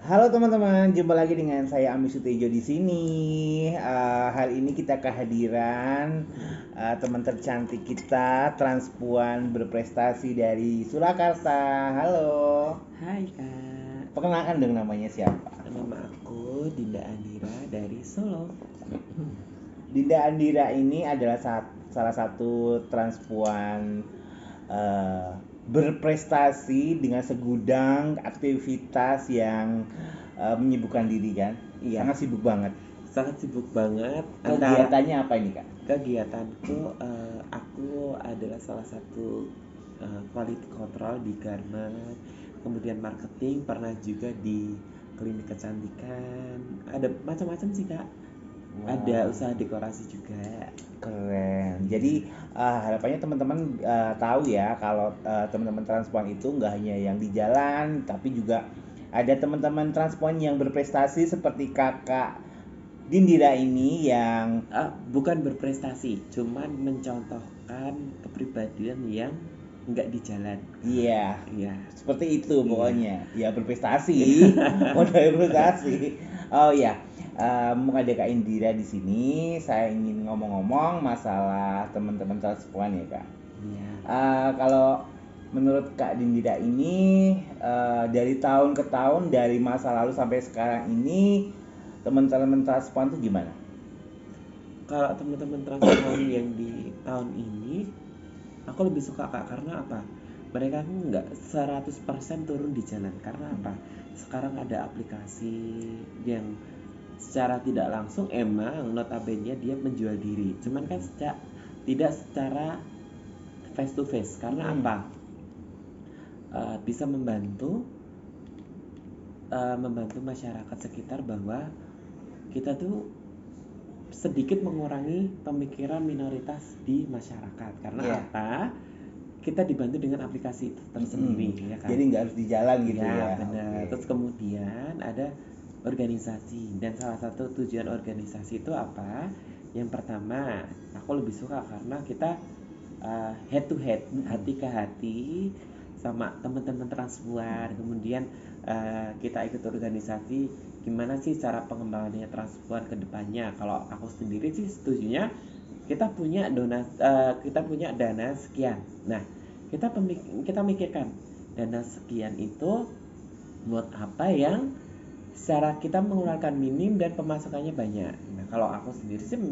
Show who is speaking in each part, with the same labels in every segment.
Speaker 1: Halo teman-teman, jumpa lagi dengan saya Ami Sutejo di sini. Hari ini kita kehadiran teman tercantik kita, transpuan berprestasi dari Surakarta. Halo,
Speaker 2: Hai Kak,
Speaker 1: perkenalkan dong namanya siapa?
Speaker 2: nama aku Dinda Andira dari Solo.
Speaker 1: Dinda Andira ini adalah salah satu transpuan eh, berprestasi dengan segudang aktivitas yang menyibukkan diri kan.
Speaker 2: Iya,
Speaker 1: Sangat sibuk banget.
Speaker 2: sangat sibuk banget. Antara
Speaker 1: Kegiatannya apa ini kak?
Speaker 2: kegiatanku, aku adalah salah satu quality control di garment, kemudian marketing, pernah juga di klinik kecantikan. Ada macam-macam sih Kak. Ada
Speaker 1: Wah,
Speaker 2: usaha dekorasi juga.
Speaker 1: keren.
Speaker 2: Iya.
Speaker 1: Jadi harapannya teman-teman tahu ya kalau teman-teman transpuan itu nggak hanya yang di jalan, tapi juga ada teman-teman transpuan yang berprestasi seperti kakak Dindira ini yang
Speaker 2: Bukan berprestasi, cuman mencontohkan kepribadian yang nggak di jalan.
Speaker 1: iya
Speaker 2: Iya,
Speaker 1: seperti itu
Speaker 2: iya.
Speaker 1: pokoknya. Ya berprestasi, udah berprestasi. Oh ya, mumpung ada Kak Indira di sini, saya ingin ngomong-ngomong masalah teman-teman transpuan ya Kak.
Speaker 2: Iya.
Speaker 1: Kalau menurut Kak Dindira ini dari tahun ke tahun dari masa lalu sampai sekarang ini teman-teman transpuan tuh gimana?
Speaker 2: Kalau teman-teman transpuan yang di tahun ini, aku lebih suka Kak karena apa? Mereka nggak 100% turun di jalan. Karena apa? Sekarang ada aplikasi yang secara tidak langsung emang notabene dia menjual diri. Cuman kan tidak secara face to face. Karena
Speaker 1: Mm-mm.
Speaker 2: apa? Bisa membantu masyarakat sekitar bahwa kita tuh sedikit mengurangi pemikiran minoritas di masyarakat. Karena
Speaker 1: Iya.
Speaker 2: apa? Kita dibantu dengan aplikasi itu tersendiri,
Speaker 1: Mm-mm.
Speaker 2: ya kan?
Speaker 1: Jadi nggak harus di jalan gitu
Speaker 2: Ya,
Speaker 1: ya.
Speaker 2: benar.
Speaker 1: Oke.
Speaker 2: Terus kemudian ada organisasi, dan salah satu tujuan organisasi itu apa? Yang pertama, aku lebih suka karena kita head to head,
Speaker 1: Mm-mm.
Speaker 2: hati ke hati sama teman-teman transpuan. Kemudian kita ikut organisasi, gimana sih cara pengembangannya transpuan ke depannya. Kalau aku sendiri sih setujunya kita punya dana sekian. Nah, kita mikirkan dana sekian itu buat apa yang secara kita mengeluarkan minim dan pemasukannya banyak. Nah, kalau aku sendiri sih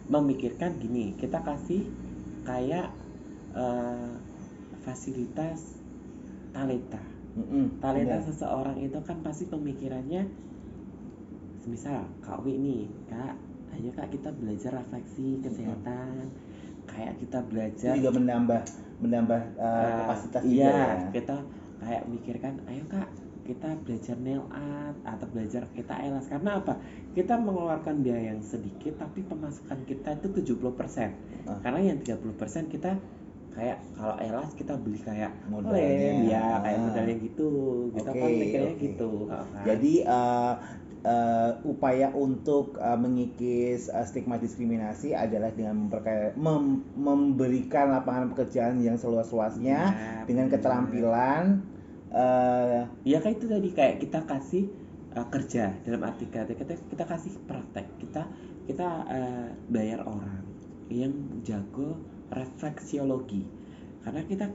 Speaker 2: memikirkan gini, kita kasih kayak eh, fasilitas talenta.
Speaker 1: Mm-mm.
Speaker 2: Talenta
Speaker 1: Benar.
Speaker 2: seseorang itu kan pasti pemikirannya, misal Kak Wi nih, Kak, ayo Kak kita belajar refleksi
Speaker 1: Mm-mm.
Speaker 2: kesehatan, kayak kita
Speaker 1: Itu
Speaker 2: belajar
Speaker 1: juga menambah menambah kapasitas juga
Speaker 2: iya,
Speaker 1: ya.
Speaker 2: kita kayak mikirkan, ayo Kak, kita belajar nail art atau belajar kita elas. Karena apa? Kita mengeluarkan biaya yang sedikit tapi pemasukan kita itu 70%.
Speaker 1: Ah,
Speaker 2: Karena yang 30% kita kayak kalau elas kita beli kayak lem
Speaker 1: modalnya.
Speaker 2: ya, kayak
Speaker 1: Ah.
Speaker 2: modalnya gitu. Kita
Speaker 1: Oke,
Speaker 2: kan mikirnya
Speaker 1: oke.
Speaker 2: gitu, kan?
Speaker 1: Jadi upaya untuk mengikis stigma diskriminasi adalah dengan memberikan lapangan pekerjaan yang seluas-luasnya
Speaker 2: Iya,
Speaker 1: dengan
Speaker 2: bener.
Speaker 1: keterampilan. eh,
Speaker 2: Ya kayak itu tadi, kayak kita kasih kerja, dalam arti kata kita kasih praktek, kita bayar orang yang jago refleksiologi, karena kita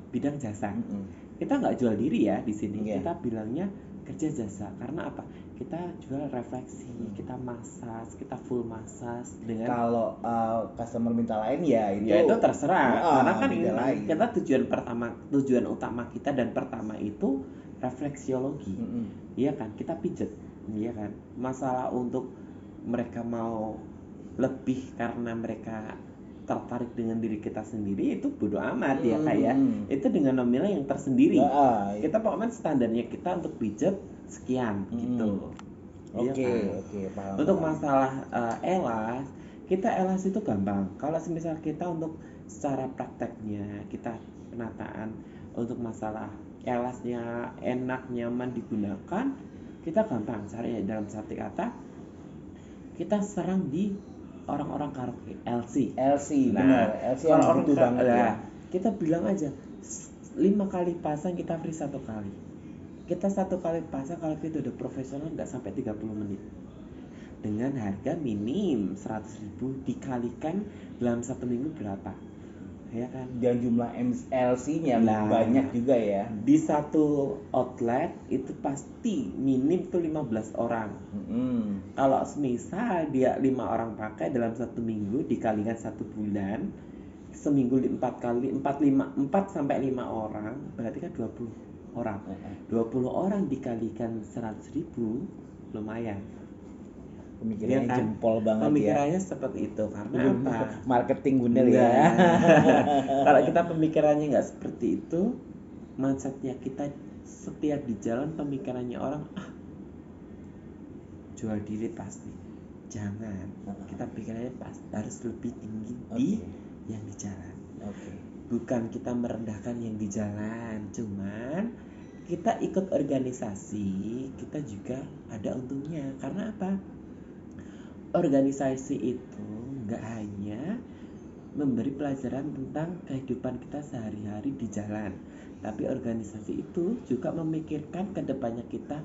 Speaker 2: bidang jasa.
Speaker 1: mm-mm.
Speaker 2: Kita nggak jual diri ya di sini,
Speaker 1: Iya.
Speaker 2: kita bilangnya kerja jasa. Karena apa? Kita jual refleksi,
Speaker 1: Mm.
Speaker 2: kita massage, kita full massage dengan
Speaker 1: Kalau customer minta lain ya itu,
Speaker 2: ya itu terserah, karena kan ini
Speaker 1: beda
Speaker 2: memang
Speaker 1: lain.
Speaker 2: kita tujuan utama kita dan pertama itu refleksiologi.
Speaker 1: Mm-mm.
Speaker 2: Iya kan, kita pijet, iya kan. Masalah untuk mereka mau lebih karena mereka tertarik dengan diri kita sendiri itu bodo amat ya kayak
Speaker 1: Mm-mm.
Speaker 2: itu dengan nominal yang tersendiri.
Speaker 1: Iya.
Speaker 2: Kita pokoknya standarnya kita untuk pijet sekian
Speaker 1: Mm-mm.
Speaker 2: gitu. Iya
Speaker 1: Oke,
Speaker 2: kan.
Speaker 1: oke, paham,
Speaker 2: Untuk
Speaker 1: paham.
Speaker 2: masalah elas, kita elas itu gampang. Kalau misal kita untuk secara prakteknya, kita penataan untuk masalah elasnya enak, nyaman digunakan, kita gampang cari dalam satu kata, kita serang di orang-orang karaoke LC.
Speaker 1: LC, benar.
Speaker 2: Nah,
Speaker 1: LC yang
Speaker 2: kalau orang
Speaker 1: butuh banget ya.
Speaker 2: kita bilang aja 5 kali pasang kita free 1 kali. Kita satu kali pasang kalau kita udah profesional nggak sampai 30 menit. Dengan harga minim 100.000 dikalikan dalam satu minggu berapa? Ya kan?
Speaker 1: Dan jumlah MLC-nya
Speaker 2: Lah,
Speaker 1: banyak juga ya.
Speaker 2: di satu outlet itu pasti minim tuh 15 orang. Kalau semisal dia 5 orang pakai dalam satu minggu dikalikan satu bulan, seminggu 4 sampai 5 orang berarti kan 20 orang. 20 orang dikalikan 100.000 lumayan.
Speaker 1: Pemikirannya
Speaker 2: Iya kan?
Speaker 1: jempol banget
Speaker 2: Pemikirannya seperti itu karena apa?
Speaker 1: Marketing bener ya.
Speaker 2: Enggak. Kalau kita pemikirannya nggak seperti itu, mindsetnya kita setiap di jalan pemikirannya orang jual diri pasti. Jangan. Kita pikirannya harus lebih tinggi di yang di jalan. Bukan kita merendahkan yang di jalan, cuman kita ikut organisasi, kita juga ada untungnya. Karena apa? Organisasi itu nggak hanya memberi pelajaran tentang kehidupan kita sehari-hari di jalan, tapi organisasi itu juga memikirkan kedepannya kita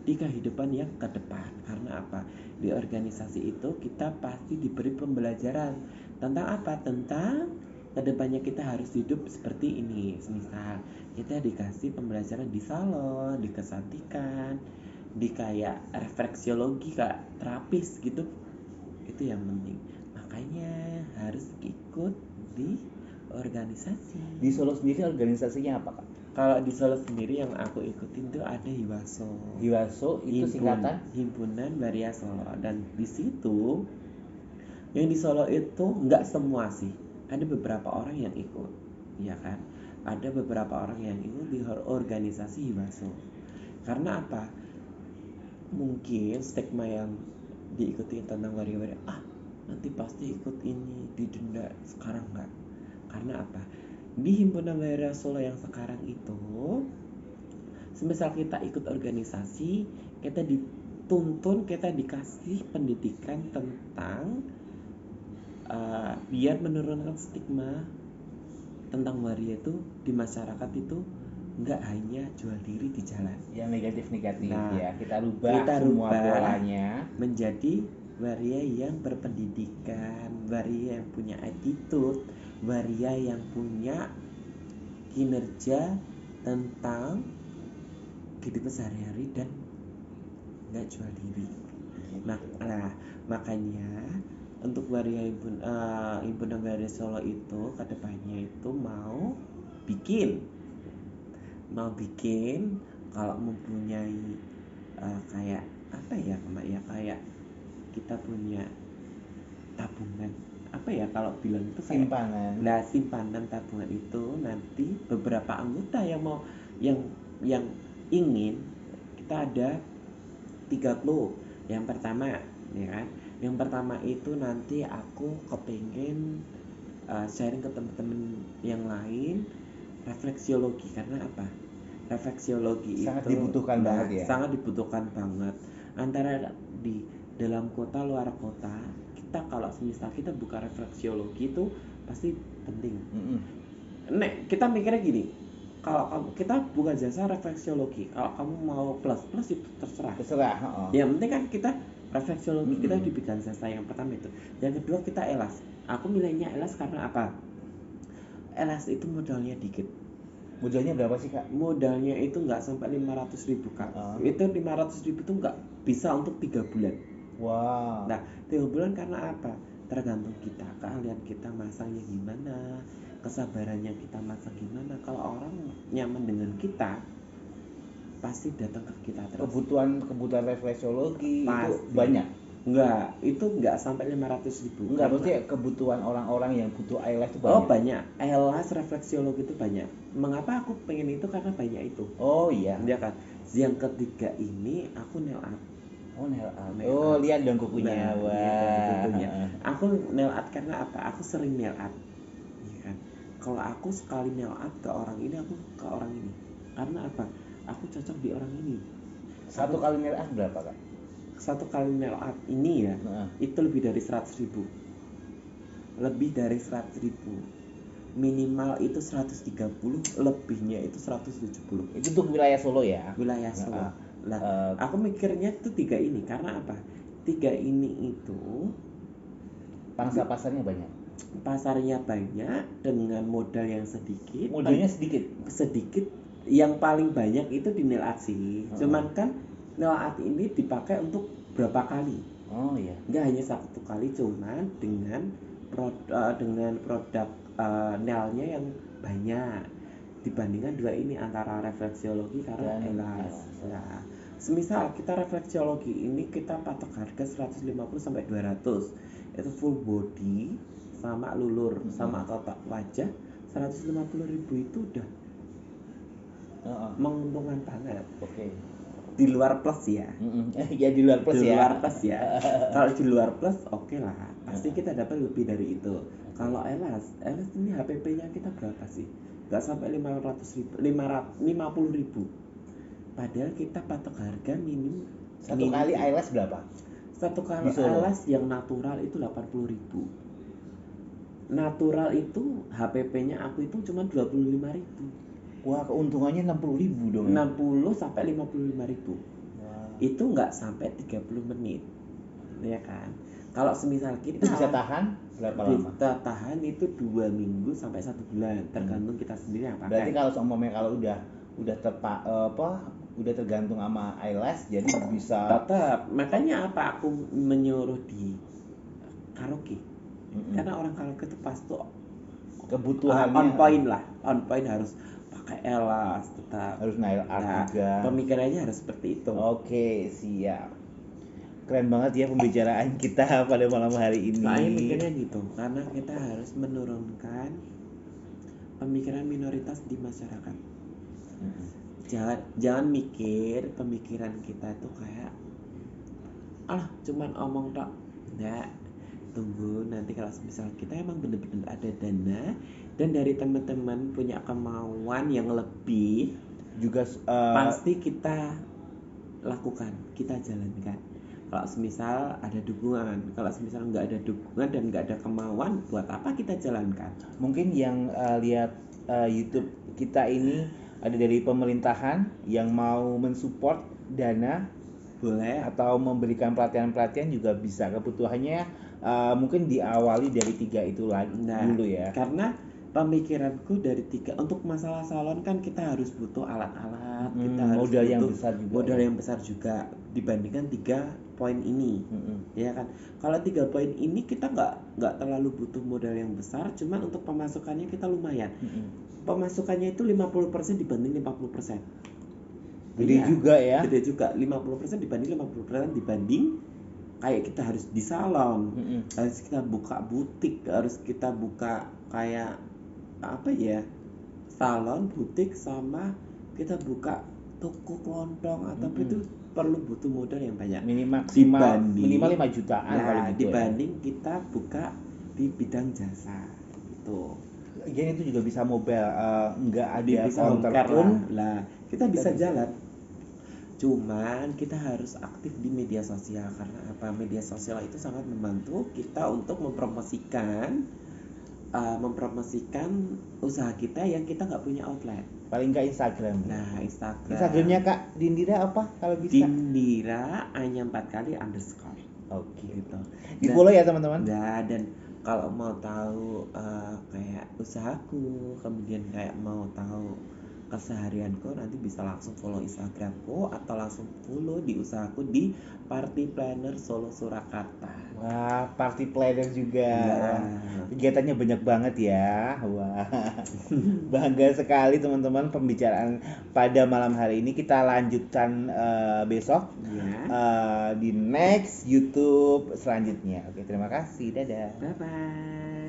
Speaker 2: di kehidupan yang ke depan. Karena apa? Di organisasi itu kita pasti diberi pembelajaran tentang apa? Tentang kedepannya kita harus hidup seperti ini. Misal kita dikasih pembelajaran di salon, di kecantikan, di kayak refleksiologi, kayak terapis gitu. Itu yang penting. Makanya harus ikut di organisasi.
Speaker 1: Di Solo sendiri organisasinya apa, Kak?
Speaker 2: Kalau di Solo sendiri yang aku ikutin tuh ada Hiwaso.
Speaker 1: Hiwaso itu singkatan
Speaker 2: Himpunan Waria Solo. Dan di situ yang di Solo itu nggak semua sih. Ada beberapa orang yang ikut, ya kan? Ada beberapa orang yang ikut di organisasi Hiwaso. Karena apa? Mungkin stigma yang diikuti tentang waria-waria, nanti pasti ikut ini didenda. Sekarang nggak. Karena apa? Di Himpunan Waria Solo yang sekarang itu, semisal kita ikut organisasi, kita dituntun, kita dikasih pendidikan tentang biar menurunkan stigma tentang waria itu di masyarakat itu nggak hanya jual diri di jalan.
Speaker 1: Yang negatif-negatif
Speaker 2: Nah,
Speaker 1: ya. Kita rubah semua polanya
Speaker 2: menjadi waria yang berpendidikan, waria yang punya attitude, waria yang punya kinerja tentang kehidupan sehari-hari dan nggak jual diri. Nah, makanya untuk waria himpunan Waria Solo itu kedepannya itu mau bikin kalau mempunyai kayak apa ya Mbak ya, kayak kita punya tabungan apa ya kalau bilang itu kayak
Speaker 1: simpanan.
Speaker 2: Nah, simpanan tabungan itu nanti beberapa anggota yang mau yang ingin, kita ada 30. Yang pertama, ya kan? Yang pertama itu nanti aku kepengen sharing ke teman-teman yang lain refleksiologi. Karena apa? Refleksiologi
Speaker 1: sangat
Speaker 2: itu
Speaker 1: dibutuhkan banget ya.
Speaker 2: Sangat dibutuhkan banget. Antara di dalam kota, luar kota, kita kalau semisal kita buka refleksiologi itu pasti penting. Nek kita mikirnya gini, kalau kita buka jasa refleksiologi, kalau kamu mau plus itu terserah. Yang penting kan kita refleksiologi, kita diberikan jasa yang pertama itu. Yang kedua kita elas. Aku milihnya elas karena apa? Elas itu modalnya dikit.
Speaker 1: Modalnya berapa sih, Kak?
Speaker 2: Modalnya itu nggak sampai 500.000, Kak. Itu 500.000 itu nggak bisa untuk 3 bulan.
Speaker 1: Wow.
Speaker 2: Nah, 3 bulan karena apa? Tergantung kita, keahlian kita masangnya gimana, kesabarannya kita masang gimana. Kalau orang nyaman dengan kita, pasti datang ke kita terus.
Speaker 1: Kebutuhan refleksiologi
Speaker 2: pasti.
Speaker 1: Itu banyak?
Speaker 2: Enggak, itu enggak sampai 500.000.
Speaker 1: Enggak, maksudnya kebutuhan orang-orang yang butuh eyelash itu banyak?
Speaker 2: Oh banyak, eyelash refleksiologi itu banyak. Mengapa aku pengen itu? Karena banyak itu.
Speaker 1: Oh iya.
Speaker 2: Dia kan. Yang ketiga ini aku nail art.
Speaker 1: Oh nail art. Oh lihat dong kukunya. Wah.
Speaker 2: Aku nail art karena apa? Aku sering nail art. Ya kan? Kalau aku sekali nail art ke orang ini, aku ke orang ini. Karena apa? Aku cocok di orang ini.
Speaker 1: Satu kali nail art berapa, Kak?
Speaker 2: Satu kali nail art ini ya, itu lebih dari 100.000. Lebih dari 100.000. minimal itu 130, lebihnya itu 170
Speaker 1: Itu untuk wilayah Solo ya.
Speaker 2: wilayah Solo.
Speaker 1: Nah,
Speaker 2: Lah,
Speaker 1: eh,
Speaker 2: aku mikirnya itu 3 ini karena apa? 3 ini itu
Speaker 1: pangsa pasarnya banyak.
Speaker 2: pasarnya banyak dengan modal yang sedikit.
Speaker 1: Modalnya sedikit.
Speaker 2: Sedikit, yang paling banyak itu di nail art sih.
Speaker 1: Heeh.
Speaker 2: Cuman kan nail art ini dipakai untuk berapa kali?
Speaker 1: Oh iya.
Speaker 2: Nggak hanya satu kali, cuman dengan produk nailnya yang banyak dibandingkan dua ini, antara refleksiologi karena
Speaker 1: Dan
Speaker 2: elas.
Speaker 1: elas.
Speaker 2: Nah, semisal kita refleksiologi ini kita patok harga 150 sampai 200. Itu full body sama lulur sama kotak wajah 150.000 itu udah
Speaker 1: Heeh.
Speaker 2: menguntungkan banget.
Speaker 1: Oke.
Speaker 2: Di luar plus ya.
Speaker 1: Ya di luar plus
Speaker 2: Di
Speaker 1: ya.
Speaker 2: luar plus ya. Kalau di luar plus oke lah, pasti kita dapat lebih dari itu. Kalau elas ini HPP-nya kita berapa sih? Nggak sampai 500.000, 50.000. Padahal kita patok harga minim
Speaker 1: Satu kali eyelash berapa?
Speaker 2: satu kali
Speaker 1: Di Solo.
Speaker 2: elas yang natural itu 80.000. Natural itu HPP-nya aku itu cuma 25.000.
Speaker 1: Wah, keuntungannya 60.000 dong.
Speaker 2: 60 sampai 55.000.
Speaker 1: Wah.
Speaker 2: Itu nggak sampai 30 menit, ya kan? Kalau semisal kita
Speaker 1: Itu bisa tahan berapa lama?
Speaker 2: kita tahan itu 2 minggu sampai 1 bulan, tergantung kita sendiri yang pakai.
Speaker 1: Berarti kalau seumpamanya kalau udah tergantung sama eyelash, jadi bisa.
Speaker 2: Tetap, makanya apa aku menyuruh di karaoke. Karena orang karaoke itu pasti
Speaker 1: Kebutuhannya
Speaker 2: on point harus pakai elas, tetap
Speaker 1: harus nail art
Speaker 2: Nah,
Speaker 1: juga.
Speaker 2: pemikirannya harus seperti itu.
Speaker 1: Oke, siap. Keren banget ya pembicaraan kita pada malam hari ini.
Speaker 2: Saya mikirnya gitu, karena kita harus menurunkan pemikiran minoritas di masyarakat. Jangan mikir pemikiran kita itu kayak cuman omong tok. Nggak, tunggu nanti kalau misal kita emang bener-bener ada dana dan dari teman-teman punya kemauan yang lebih,
Speaker 1: Juga
Speaker 2: pasti kita lakukan, kita jalankan. Kalau semisal ada dukungan, kalau semisal nggak ada dukungan dan nggak ada kemauan, buat apa kita jalankan?
Speaker 1: mungkin yang lihat YouTube kita ini ada dari pemerintahan yang mau mensupport dana
Speaker 2: Boleh.
Speaker 1: atau memberikan pelatihan-pelatihan juga bisa. Kebutuhannya mungkin diawali dari 3 itu lagi dulu ya.
Speaker 2: Karena pemikiranku dari 3, untuk masalah salon kan kita harus butuh alat-alat, kita harus
Speaker 1: modal yang
Speaker 2: butuh
Speaker 1: besar juga.
Speaker 2: modal yang besar juga dibandingkan 3 poin ini. Ya kan? Kalau 3 poin ini kita nggak terlalu butuh modal yang besar, cuman untuk pemasukannya kita lumayan. Pemasukannya itu 50% dibanding 50%.
Speaker 1: Gede juga ya.
Speaker 2: Gede juga, 50% dibanding 50% dibanding kayak kita harus di salon, harus kita buka butik, harus kita buka kayak apa ya, salon, butik, sama kita buka toko kelontong atau itu perlu butuh modal yang banyak.
Speaker 1: Minimal 5 jutaan kalau gitu.
Speaker 2: Dibanding kita buka di bidang jasa gitu.
Speaker 1: Lagian itu juga bisa mobile, nggak ada
Speaker 2: Bisa
Speaker 1: counter
Speaker 2: home
Speaker 1: pun.
Speaker 2: lah, kita bisa jalan. Cuman kita harus aktif di media sosial, karena apa? Media sosial itu sangat membantu kita untuk mempromosikan usaha kita yang kita nggak punya outlet.
Speaker 1: Paling nggak Instagram.
Speaker 2: Nah, Instagram.
Speaker 1: Instagramnya Kak Dindira apa kalau bisa?
Speaker 2: Dindira hanya 4 kali _.
Speaker 1: Oke.
Speaker 2: Gitu.
Speaker 1: Di follow ya teman-teman.
Speaker 2: Dan kalau mau tahu kayak usahaku, kemudian kayak mau tahu keseharianku, nanti bisa langsung follow Instagramku atau langsung follow di usahaku di Party Planner Solo Surakarta.
Speaker 1: Wah, party planner juga.
Speaker 2: Ya.
Speaker 1: Kegiatannya banyak banget ya. Wah. Bangga sekali teman-teman pembicaraan pada malam hari ini. Kita lanjutkan besok
Speaker 2: Ya.
Speaker 1: di next YouTube selanjutnya. Oke, terima kasih. Dadah.
Speaker 2: Bye bye.